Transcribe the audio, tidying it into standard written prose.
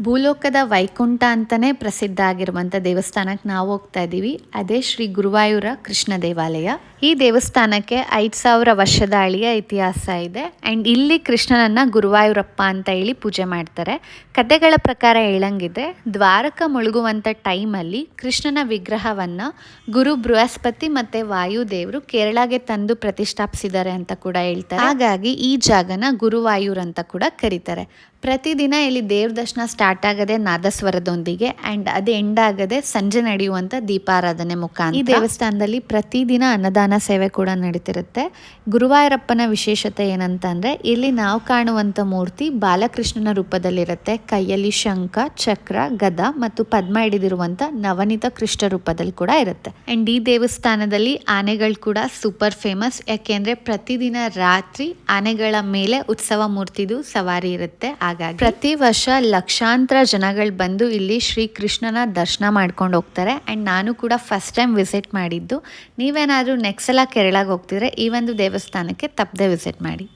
ಭೂಲೋಕದ ವೈಕುಂಠ ಅಂತಲೇ ಪ್ರಸಿದ್ಧ ಆಗಿರುವಂಥ ದೇವಸ್ಥಾನಕ್ಕೆ ನಾವು ಹೋಗ್ತಾ ಇದ್ದೀವಿ. ಅದೇ ಶ್ರೀ ಗುರುವಾಯೂರ ಕೃಷ್ಣ ದೇವಾಲಯ. ಈ ದೇವಸ್ಥಾನಕ್ಕೆ 5000 ವರ್ಷದ ಹಳೆಯ ಇತಿಹಾಸ ಇದೆ. ಆ್ಯಂಡ್ ಇಲ್ಲಿ ಕೃಷ್ಣನನ್ನು ಗುರುವಾಯೂರಪ್ಪ ಅಂತ ಹೇಳಿ ಪೂಜೆ ಮಾಡ್ತಾರೆ. ಕಥೆಗಳ ಪ್ರಕಾರ ಹೇಳಂಗಿದೆ, ದ್ವಾರಕ ಮುಳುಗುವಂಥ ಟೈಮಲ್ಲಿ ಕೃಷ್ಣನ ವಿಗ್ರಹವನ್ನು ಗುರು ಬೃಹಸ್ಪತಿ ಮತ್ತು ವಾಯುದೇವರು ಕೇರಳಗೆ ತಂದು ಪ್ರತಿಷ್ಠಾಪಿಸಿದ್ದಾರೆ ಅಂತ ಕೂಡ ಹೇಳ್ತಾರೆ. ಹಾಗಾಗಿ ಈ ಜಾಗನ ಗುರುವಾಯೂರ್ ಅಂತ ಕೂಡ ಕರೀತಾರೆ. ಪ್ರತಿದಿನ ಇಲ್ಲಿ ದೇವ್ರ ದರ್ಶನ ಸ್ಟಾರ್ಟ್ ಆಗದೆ ನಾದಸ್ವರದೊಂದಿಗೆ ಆ್ಯಂಡ್ ಅದು ಎಂಡ್ ಆಗದೆ ಸಂಜೆ ನಡೆಯುವಂಥ ದೀಪಾರಾಧನೆ ಮುಖಾಂತರ. ಈ ದೇವಸ್ಥಾನದಲ್ಲಿ ಪ್ರತಿದಿನ ಅನ್ನದಾನ ಸೇವೆ ಕೂಡ ನಡೀತಿರುತ್ತೆ. ಗುರುವಾಯೂರಪ್ಪನ ವಿಶೇಷತೆ ಏನಂತಂದರೆ, ಇಲ್ಲಿ ನಾವು ಕಾಣುವಂಥ ಮೂರ್ತಿ ಬಾಲಕೃಷ್ಣನ ರೂಪದಲ್ಲಿರುತ್ತೆ. ಕೈಯಲ್ಲಿ ಶಂಖ, ಚಕ್ರ, ಗದ ಮತ್ತು ಪದ್ಮ ಹಿಡಿದಿರುವಂಥ ನವನೀತ ಕೃಷ್ಣ ರೂಪದಲ್ಲಿ ಕೂಡ ಇರುತ್ತೆ. ಆ್ಯಂಡ್ ಈ ದೇವಸ್ಥಾನದಲ್ಲಿ ಆನೆಗಳು ಕೂಡ ಸೂಪರ್ ಫೇಮಸ್. ಯಾಕೆಂದರೆ ಪ್ರತಿದಿನ ರಾತ್ರಿ ಆನೆಗಳ ಮೇಲೆ ಉತ್ಸವ ಮೂರ್ತಿದು ಸವಾರಿ ಇರುತ್ತೆ. ಹಾಗಾಗಿ ಪ್ರತಿ ವರ್ಷ ಲಕ್ಷಾಂತರ ಜನಗಳು ಬಂದು ಇಲ್ಲಿ ಶ್ರೀ ಕೃಷ್ಣನ ದರ್ಶನ ಮಾಡ್ಕೊಂಡು ಹೋಗ್ತಾರೆ. ಆ್ಯಂಡ್ ನಾನು ಕೂಡ ಫಸ್ಟ್ ಟೈಮ್ ವಿಸಿಟ್ ಮಾಡಿದ್ದು. ನೀವೇನಾದರೂ ನೆಕ್ಸ್ಟ್ ಸಲ ಕೇರಳಗೆ ಹೋಗ್ತಿದ್ರೆ ಈ ಒಂದು ದೇವಸ್ಥಾನಕ್ಕೆ ತಪ್ಪದೆ ವಿಸಿಟ್ ಮಾಡಿ.